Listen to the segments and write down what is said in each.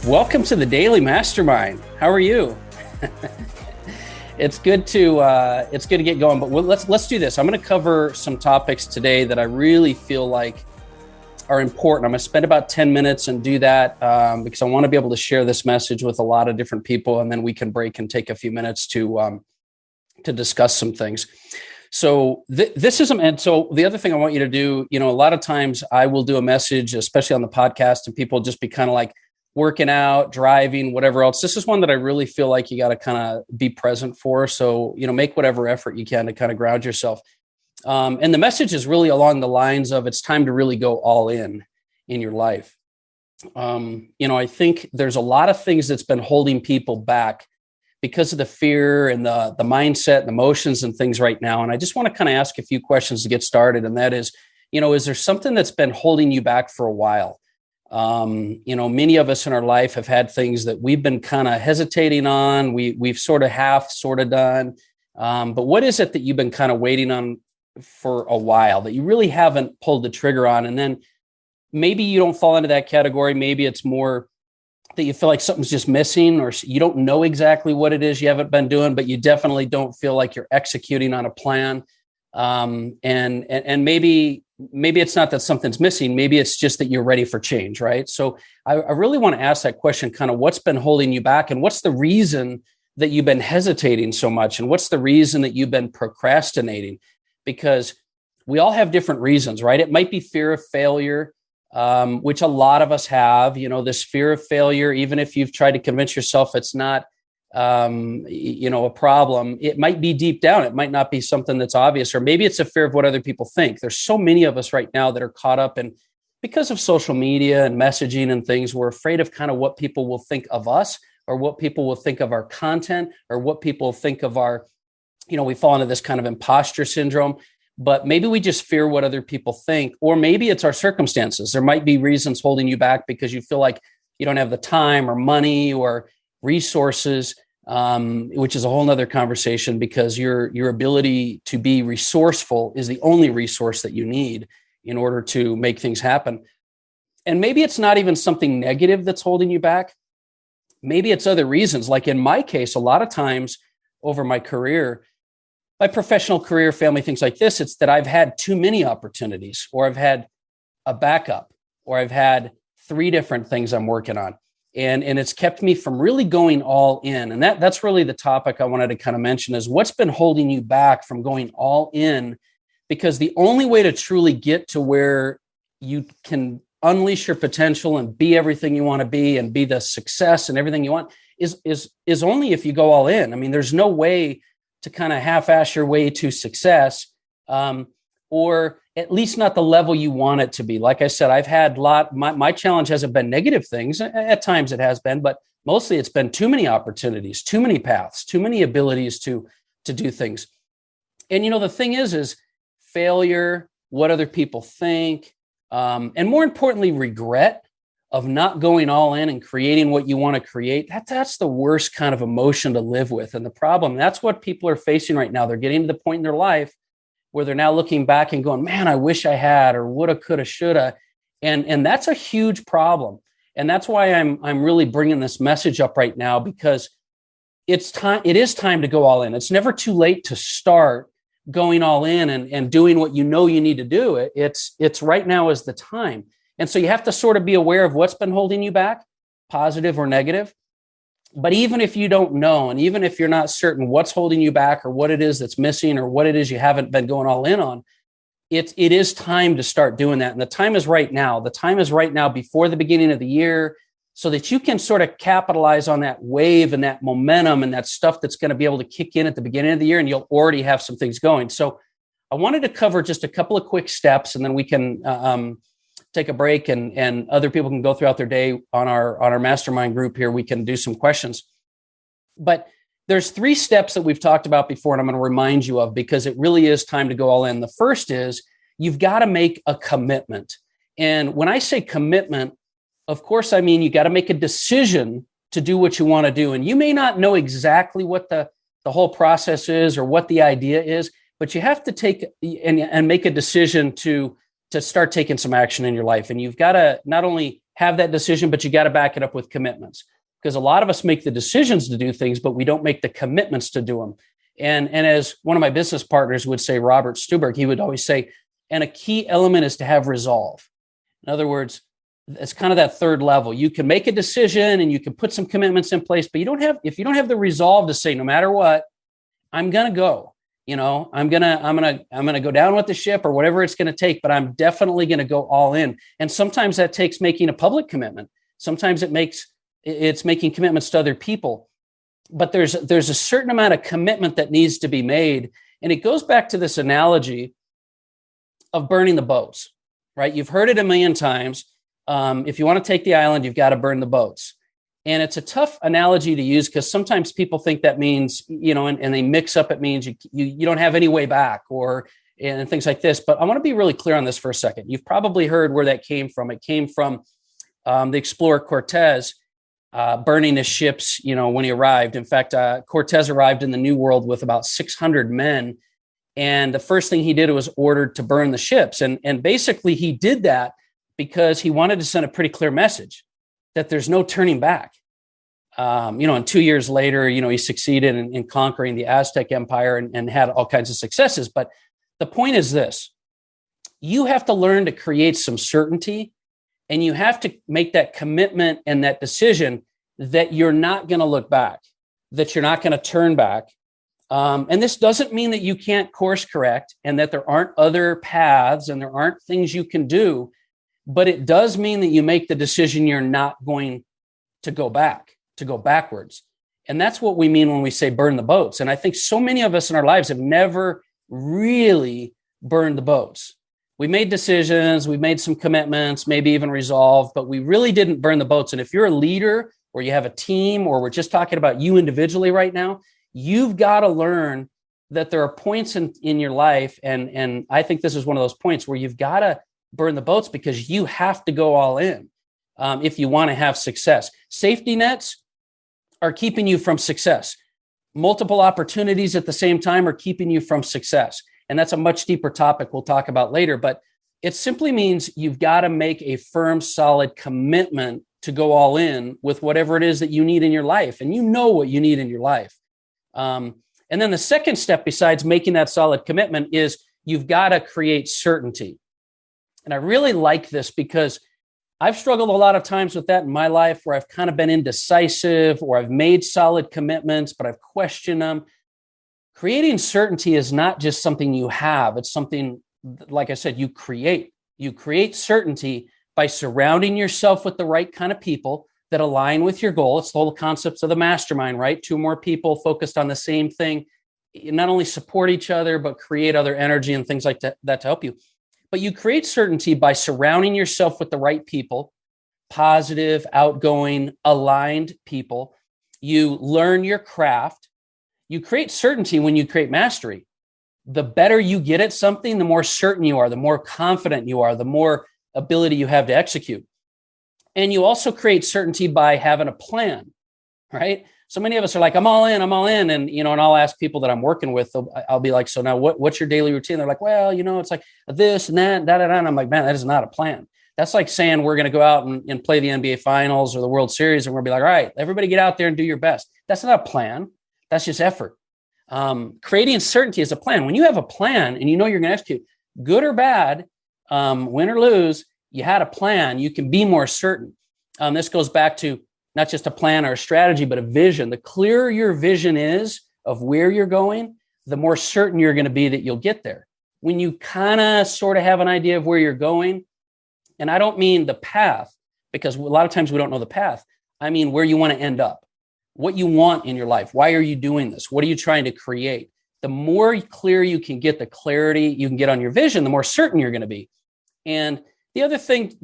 Welcome to the Daily Mastermind. How are you? It's good to get going, but let's do this. I'm going to cover some topics today that I really feel like are important. I'm going to spend about 10 minutes and do that because I want to be able to share this message with a lot of different people, and then we can break and take a few minutes to discuss some things. So this is, and so the other thing I want you to do, a lot of times I will do a message, especially on the podcast, and people just be kind of like working out, driving, whatever else. This is one that I really feel like you got to kind of be present for. So, make whatever effort you can to kind of ground yourself. And the message is really along the lines of it's time to really go all in your life. I think there's a lot of things that's been holding people back because of the fear and the mindset and emotions and things right now. And I just want to kind of ask a few questions to get started. And that is, is there something that's been holding you back for a while? Many of us in our life have had things that we've been kind of hesitating on. We've sort of done. But what is it that you've been kind of waiting on for a while that you really haven't pulled the trigger on? And then maybe you don't fall into that category. Maybe it's more that you feel like something's just missing, or you don't know exactly what it is you haven't been doing, but you definitely don't feel like you're executing on a plan. And maybe it's not that something's missing. Maybe it's just that you're ready for change, right? So I really want to ask that question, kind of what's been holding you back, and what's the reason that you've been hesitating so much, and what's the reason that you've been procrastinating? Because we all have different reasons, right? It might be fear of failure, which a lot of us have, this fear of failure. Even if you've tried to convince yourself it's not a problem, it might be deep down. It might not be something that's obvious, or maybe it's a fear of what other people think. There's so many of us right now that are caught up in, because of social media and messaging and things, we're afraid of kind of what people will think of us, or what people will think of our content, or what people think of our, we fall into this kind of imposter syndrome. But maybe we just fear what other people think, or maybe it's our circumstances. There might be reasons holding you back because you feel like you don't have the time or money or resources, which is a whole nother conversation, because your ability to be resourceful is the only resource that you need in order to make things happen. And maybe it's not even something negative that's holding you back. Maybe it's other reasons. Like in my case, a lot of times over my career, my professional career, family, things like this, it's that I've had too many opportunities, or I've had a backup, or I've had 3 different things I'm working on. And it's kept me from really going all in. And that's really the topic I wanted to kind of mention, is what's been holding you back from going all in? Because the only way to truly get to where you can unleash your potential and be everything you want to be and be the success and everything you want is only if you go all in. I mean, there's no way to kind of half-ass your way to success, or at least not the level you want it to be. Like I said, I've had my challenge hasn't been negative things. At times it has been, but mostly it's been too many opportunities, too many paths, too many abilities to do things. And, the thing is failure, what other people think, and more importantly, regret of not going all in and creating what you want to create. That's the worst kind of emotion to live with. And the problem, that's what people are facing right now. They're getting to the point in their life where they're now looking back and going, man, I wish I had, or woulda, coulda, shoulda. And that's a huge problem. And that's why I'm really bringing this message up right now, because it is time to go all in. It's never too late to start going all in and doing what you need to do. It's right now is the time. And so you have to sort of be aware of what's been holding you back, positive or negative. But even if you don't know, and even if you're not certain what's holding you back, or what it is that's missing, or what it is you haven't been going all in on, it is time to start doing that. And the time is right now. The time is right now before the beginning of the year, so that you can sort of capitalize on that wave and that momentum and that stuff that's going to be able to kick in at the beginning of the year, and you'll already have some things going. So I wanted to cover just a couple of quick steps, and then we can take a break, and other people can go throughout their day on our mastermind group here. We can do some questions. But there's 3 steps that we've talked about before, and I'm going to remind you of, because it really is time to go all in. The first is you've got to make a commitment. And when I say commitment, of course, I mean, you got to make a decision to do what you want to do. And you may not know exactly what the whole process is or what the idea is, but you have to take and make a decision to start taking some action in your life. And you've got to not only have that decision, but you got to back it up with commitments, because a lot of us make the decisions to do things, but we don't make the commitments to do them. And as one of my business partners would say, Robert Stuberg, he would always say, and a key element is to have resolve. In other words, it's kind of that third level. You can make a decision and you can put some commitments in place, but if you don't have the resolve to say, no matter what, I'm going to go, I'm going to go down with the ship or whatever it's going to take, but I'm definitely going to go all in. And sometimes that takes making a public commitment. Sometimes it's making commitments to other people. But there's a certain amount of commitment that needs to be made. And it goes back to this analogy of burning the boats, right? You've heard it a million times. If you want to take the island, you've got to burn the boats. And it's a tough analogy to use because sometimes people think that means, and they mix up, it means you don't have any way back and things like this. But I want to be really clear on this for a second. You've probably heard where that came from. It came from the explorer Cortes, burning his ships, when he arrived. In fact, Cortes arrived in the New World with about 600 men. And the first thing he did was ordered to burn the ships. And basically he did that because he wanted to send a pretty clear message that there's no turning back. And 2 years later, he succeeded in conquering the Aztec Empire and had all kinds of successes. But the point is this: you have to learn to create some certainty, and you have to make that commitment and that decision that you're not going to look back, that you're not going to turn back. And this doesn't mean that you can't course correct and that there aren't other paths and there aren't things you can do, but it does mean that you make the decision you're not going to go backwards. And that's what we mean when we say burn the boats. And I think so many of us in our lives have never really burned the boats. We made decisions, we made some commitments, maybe even resolve, but we really didn't burn the boats. And if you're a leader or you have a team, or we're just talking about you individually right now, you've got to learn that there are points in your life. And I think this is one of those points where you've got to burn the boats because you have to go all in if you want to have success. Safety nets are keeping you from success. Multiple opportunities at the same time are keeping you from success. And that's a much deeper topic we'll talk about later. But it simply means you've got to make a firm, solid commitment to go all in with whatever it is that you need in your life. And you know what you need in your life. And then the second step, besides making that solid commitment, is you've got to create certainty. And I really like this because I've struggled a lot of times with that in my life where I've kind of been indecisive or I've made solid commitments, but I've questioned them. Creating certainty is not just something you have. It's something, like I said, you create. You create certainty by surrounding yourself with the right kind of people that align with your goal. It's the whole concepts of the mastermind, right? Two more people focused on the same thing, not only support each other, but create other energy and things like that to help you. But you create certainty by surrounding yourself with the right people, positive, outgoing, aligned people. You learn your craft. You create certainty when you create mastery. The better you get at something, the more certain you are, the more confident you are, the more ability you have to execute. And you also create certainty by having a plan, right? So many of us are like, I'm all in. And, and I'll ask people that I'm working with, I'll be like, so now what's your daily routine? They're like, well, it's like this and that, and I'm like, man, that is not a plan. That's like saying we're going to go out and play the NBA finals or the World Series. And we're going to be like, all right, everybody get out there and do your best. That's not a plan. That's just effort. Creating certainty is a plan. When you have a plan and you know you're going to execute, good or bad, win or lose, you had a plan, you can be more certain. This goes back to not just a plan or a strategy, but a vision. The clearer your vision is of where you're going, the more certain you're going to be that you'll get there. When you kind of sort of have an idea of where you're going, and I don't mean the path, because a lot of times we don't know the path. I mean where you want to end up, what you want in your life. Why are you doing this? What are you trying to create? The more clear you can get, the clarity you can get on your vision, the more certain you're going to be. And the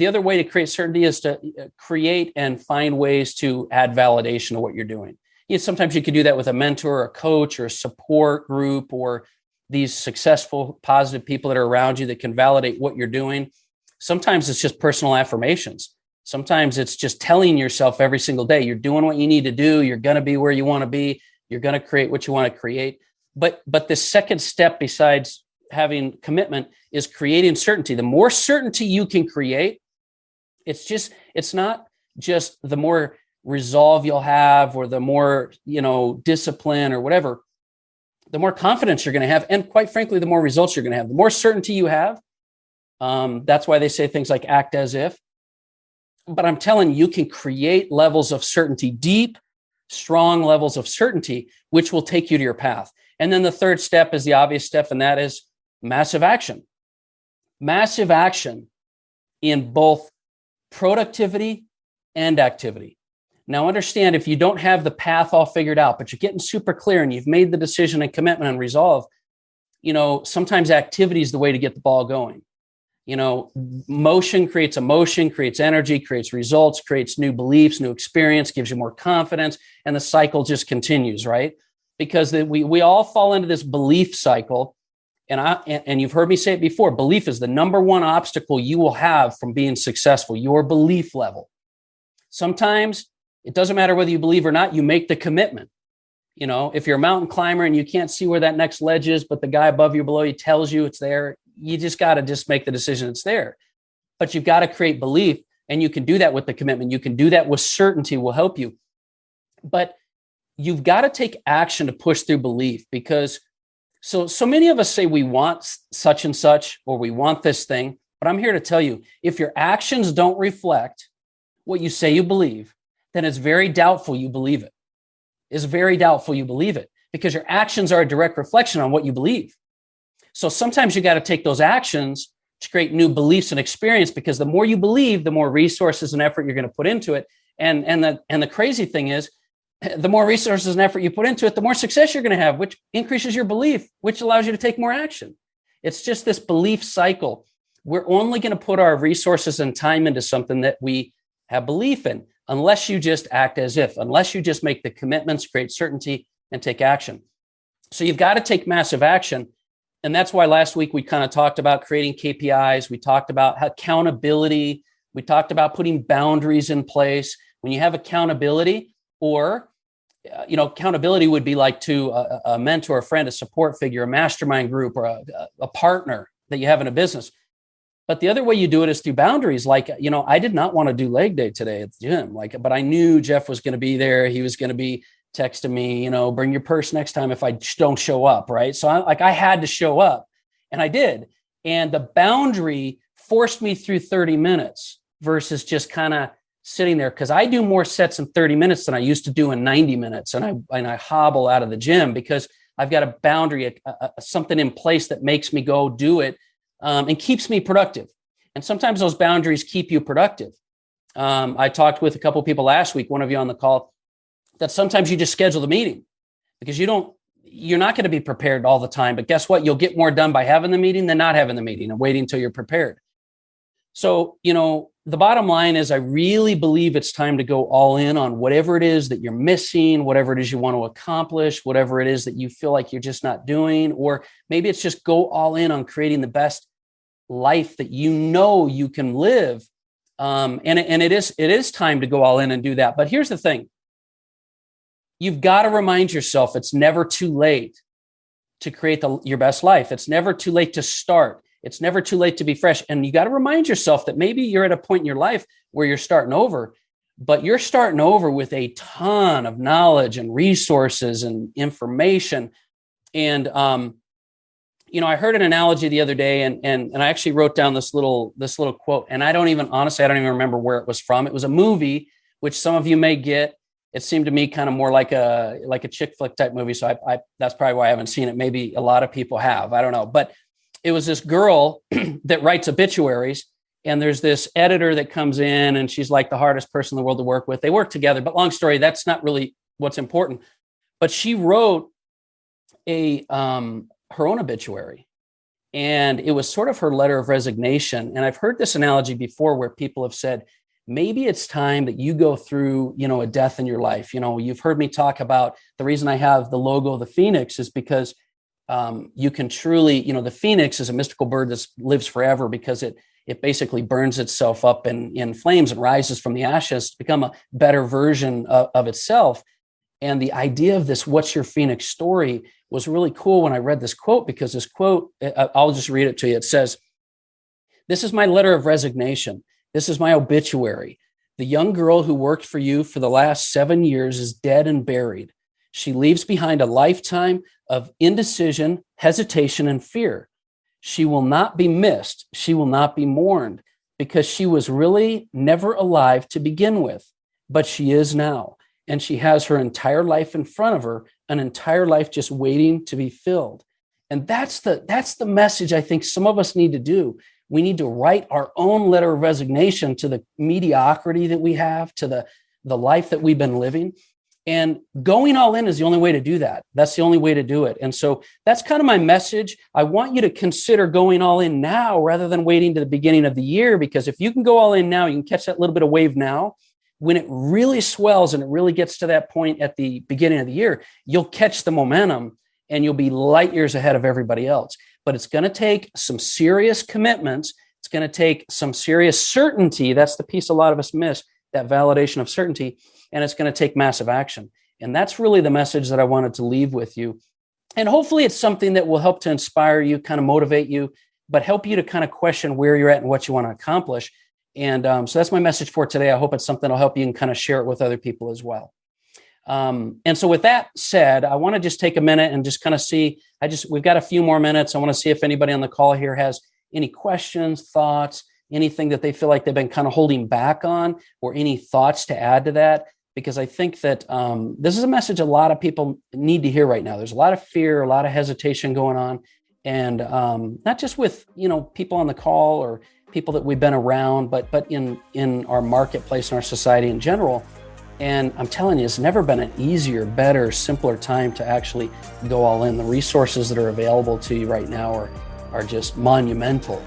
other way to create certainty is to create and find ways to add validation to what you're doing. Sometimes you could do that with a mentor, a coach, or a support group, or these successful, positive people that are around you that can validate what you're doing. Sometimes it's just personal affirmations. Sometimes it's just telling yourself every single day, you're doing what you need to do. You're going to be where you want to be. You're going to create what you want to create. But the second step, besides having commitment, is creating certainty. The more certainty you can create, It's not just the more resolve you'll have or the more, discipline or whatever, the more confidence you're going to have. And quite frankly, the more results you're going to have, the more certainty you have. That's why they say things like act as if. But I'm telling you, you can create levels of certainty, deep, strong levels of certainty, which will take you to your path. And then the third step is the obvious step, and that is massive action. Massive action in both productivity and activity. Now, understand, if you don't have the path all figured out, but you're getting super clear and you've made the decision and commitment and resolve, sometimes activity is the way to get the ball going. Motion creates emotion, creates energy, creates results, creates new beliefs, new experience, gives you more confidence, and the cycle just continues, right? Because we all fall into this belief cycle, and you've heard me say it before, belief is the number one obstacle you will have from being successful, your belief level. Sometimes it doesn't matter whether you believe or not, you make the commitment. If you're a mountain climber and you can't see where that next ledge is, but the guy above you, below you tells you it's there, you just got to make the decision it's there. But you've got to create belief, and you can do that with the commitment. You can do that with certainty, will help you. But you've got to take action to push through belief, because so many of us say we want such and such, or we want this thing. But I'm here to tell you, if your actions don't reflect what you say you believe, then it's very doubtful you believe it. It's very doubtful you believe it, because your actions are a direct reflection on what you believe. So sometimes you got to take those actions to create new beliefs and experience, because the more you believe, the more resources and effort you're going to put into it. And the crazy thing is, the more resources and effort you put into it, the more success you're going to have, which increases your belief, which allows you to take more action. It's just this belief cycle. We're only going to put our resources and time into something that we have belief in, unless you just act as if, unless you just make the commitments, create certainty, and take action. So you've got to take massive action. And that's why last week we kind of talked about creating KPIs. We talked about accountability. We talked about putting boundaries in place. When you have accountability, or, accountability would be like to a mentor, a friend, a support figure, a mastermind group, or a partner that you have in a business. But the other way you do it is through boundaries. Like, I did not want to do leg day today at the gym, but I knew Jeff was going to be there. He was going to be texting me, bring your purse next time if I don't show up, right? So I had to show up, and I did. And the boundary forced me through 30 minutes versus just kind of sitting there, because I do more sets in 30 minutes than I used to do in 90 minutes. And I hobble out of the gym because I've got a boundary, something in place that makes me go do it, and keeps me productive. And sometimes those boundaries keep you productive. I talked with a couple of people last week, one of you on the call, that sometimes you just schedule the meeting because you're not going to be prepared all the time. But guess what? You'll get more done by having the meeting than not having the meeting and waiting until you're prepared. So, the bottom line is, I really believe it's time to go all in on whatever it is that you're missing, whatever it is you want to accomplish, whatever it is that you feel like you're just not doing, or maybe it's just go all in on creating the best life that you can live. And it is time to go all in and do that. But here's the thing. You've got to remind yourself it's never too late to create your best life. It's never too late to start. It's never too late to be fresh. And you got to remind yourself that maybe you're at a point in your life where you're starting over, but you're starting over with a ton of knowledge and resources and information. And, I heard an analogy the other day, and I actually wrote down this little quote, and I don't even remember where it was from. It was a movie, which some of you may get. It seemed to me kind of more like a chick flick type movie. So I that's probably why I haven't seen it. Maybe a lot of people have. I don't know. But it was this girl that writes obituaries. And there's this editor that comes in, and she's like the hardest person in the world to work with. They work together. But long story, that's not really what's important. But she wrote her own obituary. And it was sort of her letter of resignation. And I've heard this analogy before where people have said, maybe it's time that you go through, a death in your life. You've heard me talk about the reason I have the logo of the Phoenix is because you can truly, the Phoenix is a mystical bird that lives forever because it basically burns itself up in flames and rises from the ashes to become a better version of itself. And the idea of this, what's your Phoenix story, was really cool when I read this quote, because this quote, I'll just read it to you. It says, "This is my letter of resignation. This is my obituary. The young girl who worked for you for the last 7 years is dead and buried. She leaves behind a lifetime of indecision, hesitation, and fear. She will not be missed. She will not be mourned because she was really never alive to begin with, but she is now. And she has her entire life in front of her, an entire life just waiting to be filled. And that's the message I think some of us need to do. We need to write our own letter of resignation to the mediocrity that we have, to the life that we've been living. And going all in is the only way to do that. That's the only way to do it. And so that's kind of my message. I want you to consider going all in now rather than waiting to the beginning of the year, because if you can go all in now, you can catch that little bit of wave now. When it really swells and it really gets to that point at the beginning of the year, you'll catch the momentum and you'll be light years ahead of everybody else. But it's going to take some serious commitments. It's going to take some serious certainty. That's the piece a lot of us miss, that validation of certainty. And it's going to take massive action. And that's really the message that I wanted to leave with you. And hopefully it's something that will help to inspire you, kind of motivate you, but help you to kind of question where you're at and what you want to accomplish. And so that's my message for today. I hope it's something that'll help you and kind of share it with other people as well. And so with that said, I want to just take a minute and just kind of see, we've got a few more minutes. I want to see if anybody on the call here has any questions, thoughts, anything that they feel like they've been kind of holding back on, or any thoughts to add to that, because I think that this is a message a lot of people need to hear right now. There's a lot of fear, a lot of hesitation going on, and not just with, people on the call or people that we've been around, but in our marketplace and our society in general. And I'm telling you, it's never been an easier, better, simpler time to actually go all in. The resources that are available to you right now are just monumental.